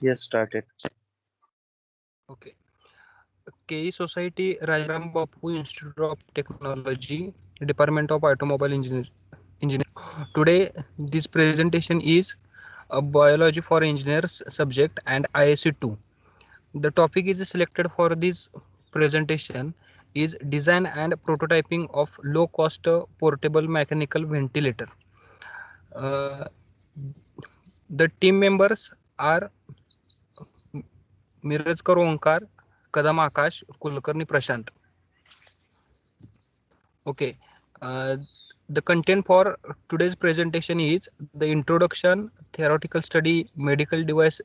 Yes, started. Okay. KE Society, Rajaram Bapu Institute of Technology, Department of Automobile Engineering. Today, this presentation is a biology for engineers subject and ISC 2. The topic is selected for this presentation is design and prototyping of low cost portable mechanical ventilator. Uh, the team members are Mirajkar Onkar, Kadam Akash, Kulkarni Prashant. Okay. Uh, the content for today's presentation is the introduction, theoretical study, medical device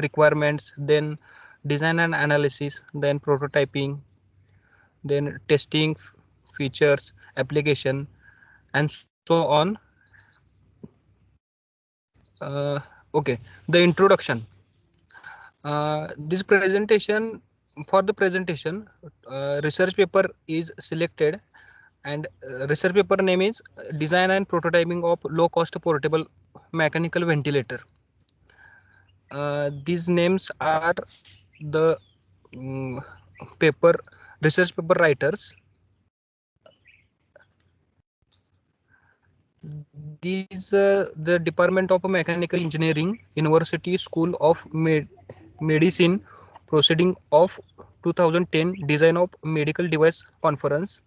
requirements, then design and analysis, then prototyping, then testing, features, application, and so on. Okay, the introduction. This presentation, for the presentation, research paper is selected, and research paper name is design and prototyping of low cost portable mechanical ventilator. These names are the um, paper research paper writers. These the Department of Mechanical Engineering, University School of Medicine, proceeding of 2010 design of medical device conference.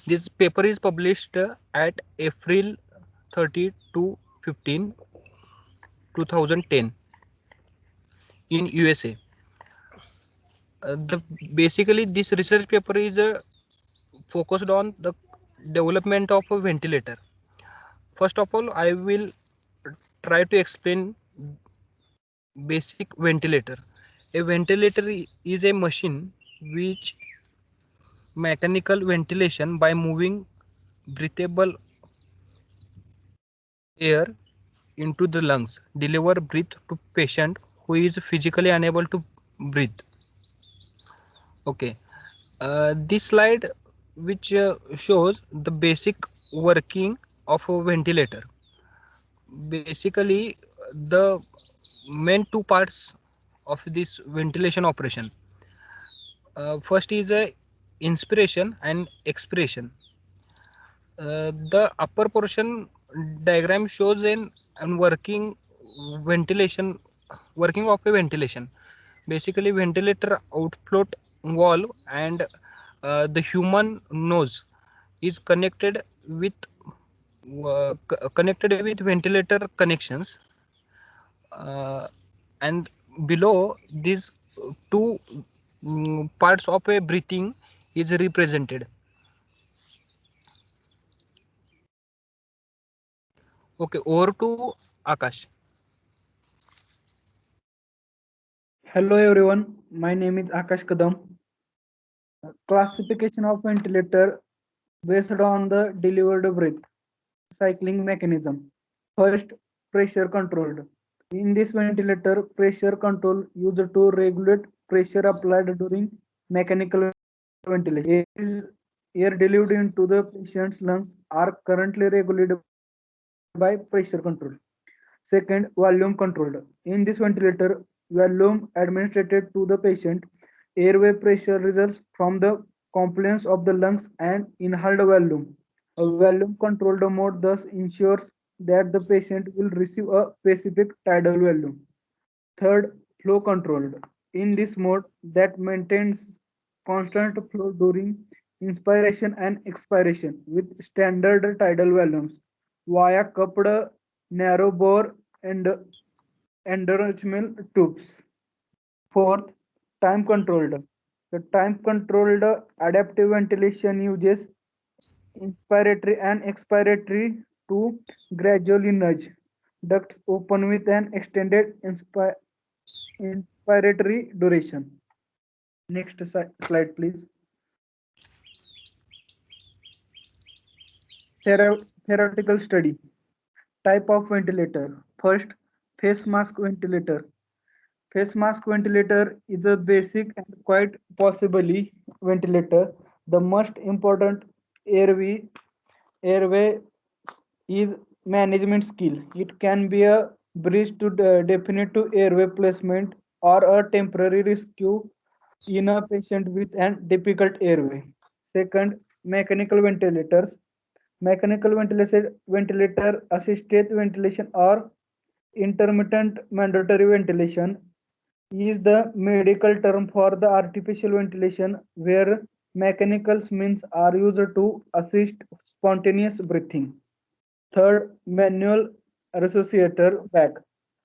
This paper is published at April 30 to 15 2010 in USA. The basically this research paper is focused on the development of a ventilator. First of all, I will try to explain basic ventilator. A ventilator is a machine which mechanical ventilation by moving breathable air into the lungs, deliver breath to patient who is physically unable to breathe. Okay, this slide which shows the basic working of a ventilator. Basically, the main two parts of this ventilation operation. First is a inspiration and expiration. The upper portion diagram shows an working of a ventilation. Basically, ventilator outflow valve and the human nose is connected with ventilator connections, uh, and below these two parts of a breathing is represented. Okay, over to Akash. Hello everyone, my name is Akash Kadam. Classification of ventilator based on the delivered breath cycling mechanism. First, pressure controlled. In this ventilator, pressure control used to regulate pressure applied during mechanical ventilation. Air delivered into the patient's lungs are currently regulated by pressure control. Second, volume controlled. In this ventilator, volume administered to the patient. Airway pressure results from the compliance of the lungs and inhaled volume. A volume controlled mode thus ensures that the patient will receive a specific tidal volume. Third, flow controlled. In this mode that maintains constant flow during inspiration and expiration with standard tidal volumes via cupped narrow bore and endotracheal tubes. Fourth, time controlled. The time controlled adaptive ventilation uses inspiratory and expiratory to gradually nudge ducts open with an extended inspiratory duration. Next slide, please. Theoretical study. Type of ventilator. First, face mask ventilator. Face mask ventilator is a basic and quite possibly ventilator. The most important airway is management skill. It can be a bridge to definitive airway placement, or a temporary rescue in a patient with an difficult airway. Second, mechanical ventilators. Mechanical ventilator assisted ventilation or intermittent mandatory ventilation is the medical term for the artificial ventilation where mechanical means are used to assist spontaneous breathing. Third, manual resuscitator bag.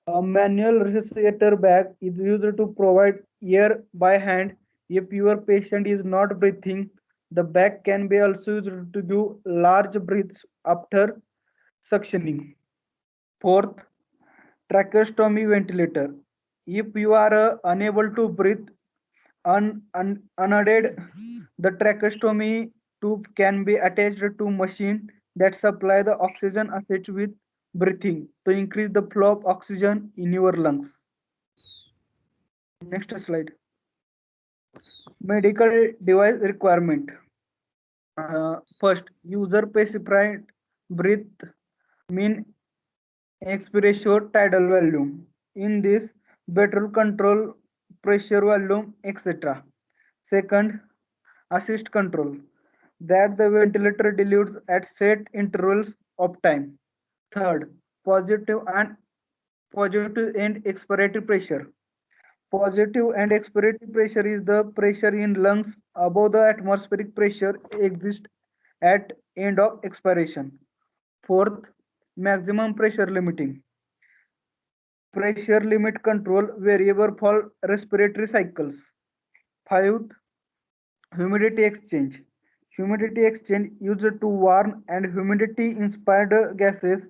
A manual resuscitator bag is used to provide air by hand if your patient is not breathing. The bag can be also used to give large breaths after suctioning. Fourth, tracheostomy ventilator. If you are unable to breathe unaided, the tracheostomy tube can be attached to machine that supply the oxygen associated with breathing to increase the flow of oxygen in your lungs. Next slide. Medical device requirement. First, user specified breath mean expiration tidal volume. In this, better control pressure volume, etc. Second, assist control that the ventilator dilutes at set intervals of time. Third, positive and positive and expiratory pressure. Positive and expiratory pressure is the pressure in lungs above the atmospheric pressure exists at end of expiration. Fourth, maximum pressure limiting. Pressure limit control variable for respiratory cycles. Fifth, humidity exchange. Humidity exchange used to warm and humidity inspired gases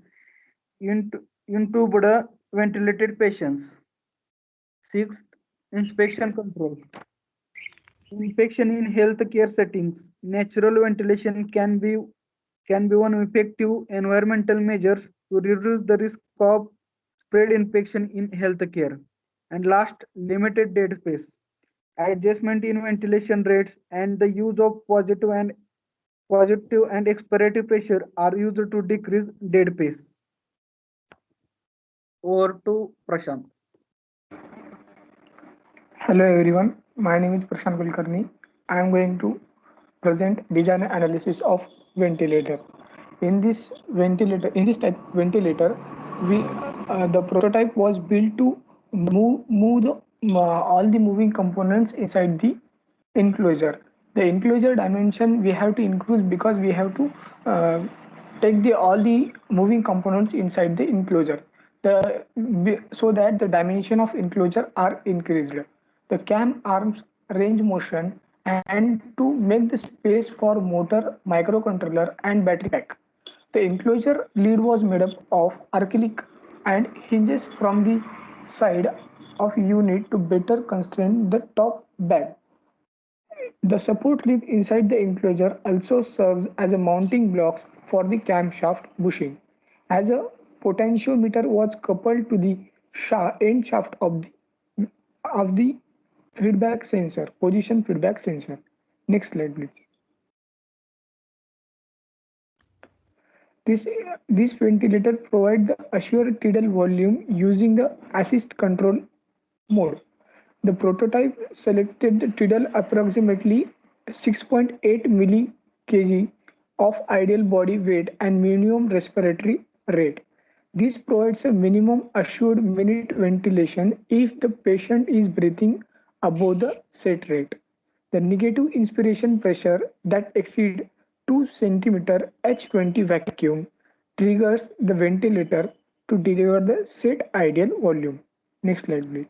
into the ventilated patients. Sixth, inspection control. Infection in healthcare settings. Natural ventilation can be one effective environmental measure to reduce the risk of spread infection in healthcare. And last, limited dead space. Adjustment in ventilation rates and the use of positive and expiratory pressure are used to decrease dead space. Over to Prashant. Hello everyone, my name is Prashant Kulkarni. I am going to present design analysis of ventilator. In this type ventilator, we the prototype was built to move the all the moving components inside the enclosure. The enclosure dimension we have to increase because we have to take the all the moving components inside the enclosure. So that the dimension of enclosure are increased. The cam arms range motion and to make the space for motor, microcontroller and battery pack. The enclosure lid was made up of acrylic and hinges from the side of unit to better constrain the top bag. The support lip inside the enclosure also serves as a mounting blocks for the camshaft bushing, as a potentiometer was coupled to the end shaft of the feedback sensor, position feedback sensor. Next slide, please. This, this ventilator provides the assured tidal volume using the assist control mode. The prototype selected the tidal approximately 6.8 milli-kg of ideal body weight and minimum respiratory rate. This provides a minimum assured minute ventilation if the patient is breathing above the set rate. The negative inspiration pressure that exceeds 2 cm H20 vacuum triggers the ventilator to deliver the set ideal volume. Next slide, please.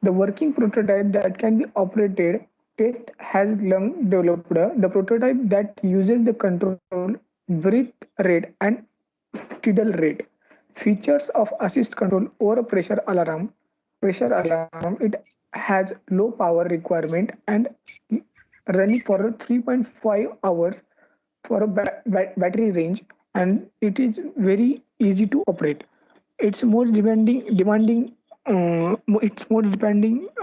The working prototype that can be operated test has long developed the prototype that uses the control breath rate and tidal rate. Features of assist control over pressure alarm, it has low power requirement and running for 3.5 hours for a battery range, and it is very easy to operate. It's more demanding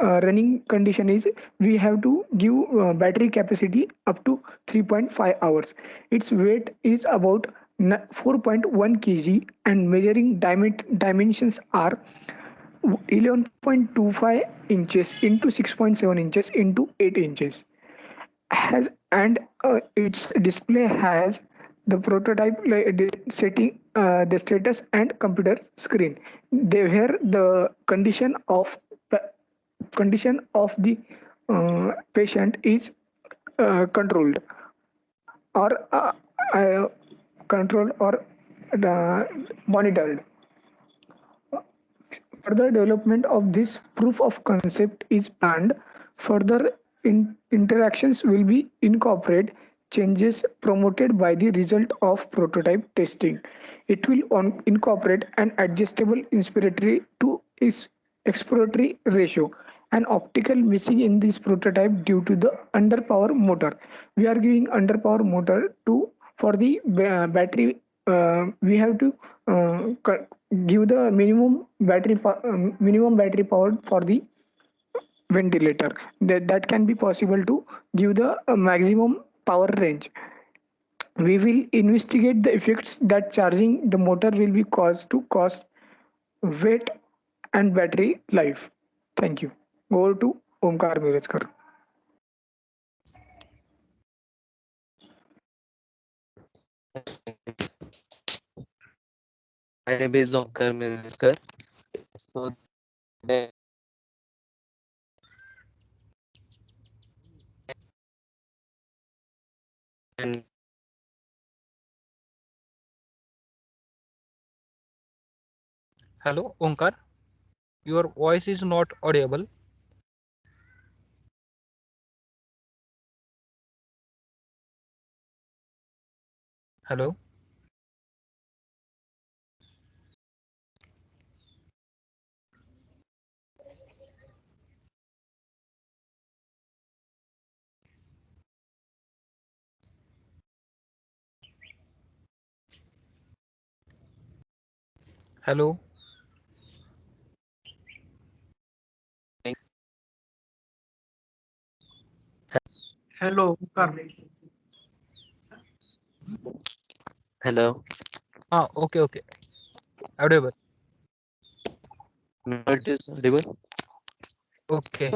running condition is we have to give battery capacity up to 3.5 hours. Its weight is about 4.1 kg and measuring dimensions are 11.25 inches into 6.7 inches into 8 inches. Has and its display has the prototype setting, the status and computer screen. They where the condition of the patient is controlled or uh, controlled or uh, monitored. Further development of this proof of concept is planned. Further interactions will be incorporate changes promoted by the result of prototype testing. It will incorporate an adjustable inspiratory to its expiratory ratio. An optical missing in this prototype due to the underpower motor. We are giving underpower motor to for the battery. We have to give the minimum battery power for the ventilator. That can be possible to give the maximum power range. We will investigate the effects that charging the motor will be caused to cost, weight, and battery life. Thank you. Over to Omkar Mirajkar. My name is Omkar Milskar. So today and Hello, Onkar. Your voice is not audible. Hello. Hello. Hello, Omkar. hello. Okay, okay. Audible. Now it is audible. Okay.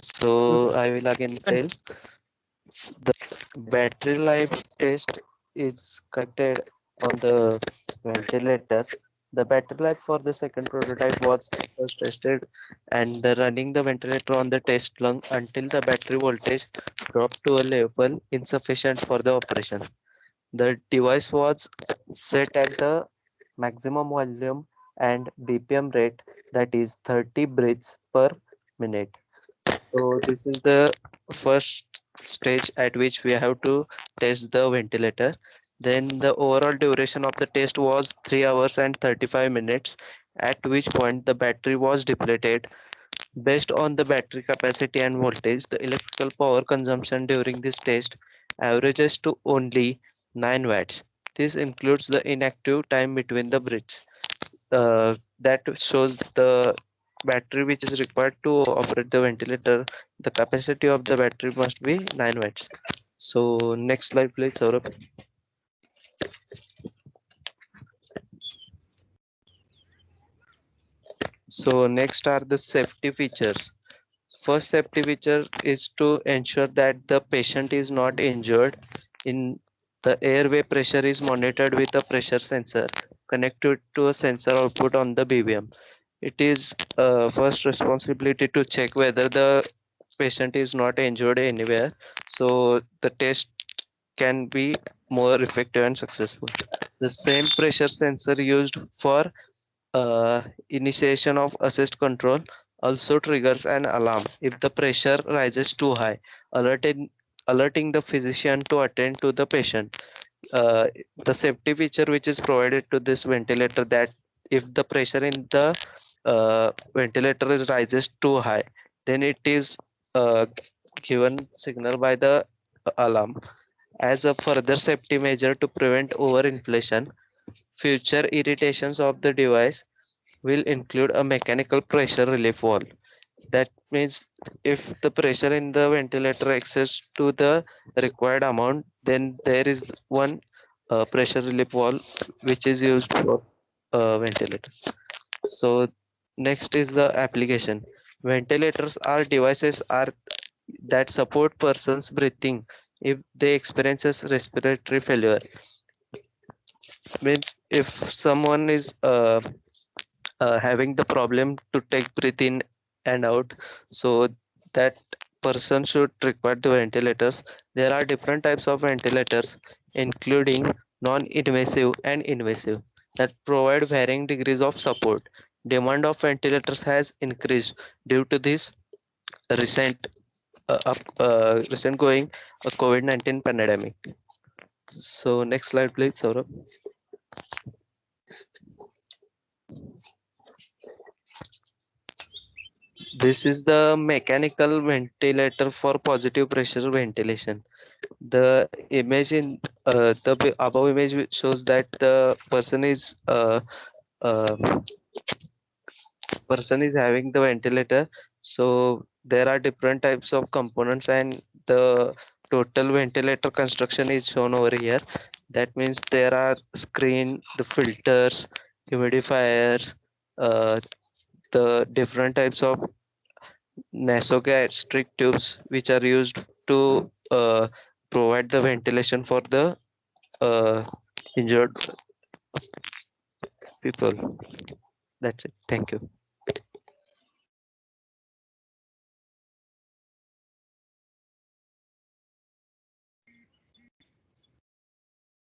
So I will again tell. The battery life test is conducted on the ventilator. The battery life for the second prototype was first tested and running the ventilator on the test lung until the battery voltage dropped to a level insufficient for the operation. The device was set at the maximum volume and BPM rate, that is 30 breaths per minute. So this is the first stage at which we have to test the ventilator. Then the overall duration of the test was 3 hours and 35 minutes, at which point the battery was depleted. Based on the battery capacity and voltage, the electrical power consumption during this test averages to only 9 watts. This includes the inactive time between the breaths. That shows the battery which is required to operate the ventilator. The capacity of the battery must be 9 watts. So next slide please, Saurabh. So next are the safety features. First safety feature is to ensure that the patient is not injured. In the airway pressure is monitored with a pressure sensor connected to a sensor output on the BBM. It is first responsibility to check whether the patient is not injured anywhere, so the test can be more effective and successful. The same pressure sensor used for initiation of assist control also triggers an alarm if the pressure rises too high, alerting the physician to attend to the patient. uh, the safety feature which is provided to this ventilator, that if the pressure in the ventilator rises too high, then it is given signal by the alarm. As a further safety measure to prevent overinflation, future irritations of the device will include a mechanical pressure relief valve. That means if the pressure in the ventilator exceeds to the required amount, Then there is one pressure relief valve which is used for ventilator. So next is the application. Ventilators are devices are that support person's breathing if they experiences respiratory failure. Means if someone is having the problem to take breath in and out, so that person should require the ventilators. There are different types of ventilators including non-invasive and invasive that provide varying degrees of support. Demand of ventilators has increased due to this recent recent going COVID-19 pandemic. So next slide please, Saurabh. This is the mechanical ventilator for positive pressure ventilation. The image in above image shows that the uh, person is having the ventilator. So there are different types of components and the total ventilator construction is shown over here. That means there are screen, the filters, humidifiers, uh, the different types of nasogastric tubes which are used to provide the ventilation for the uh, injured people. That's it. Thank you.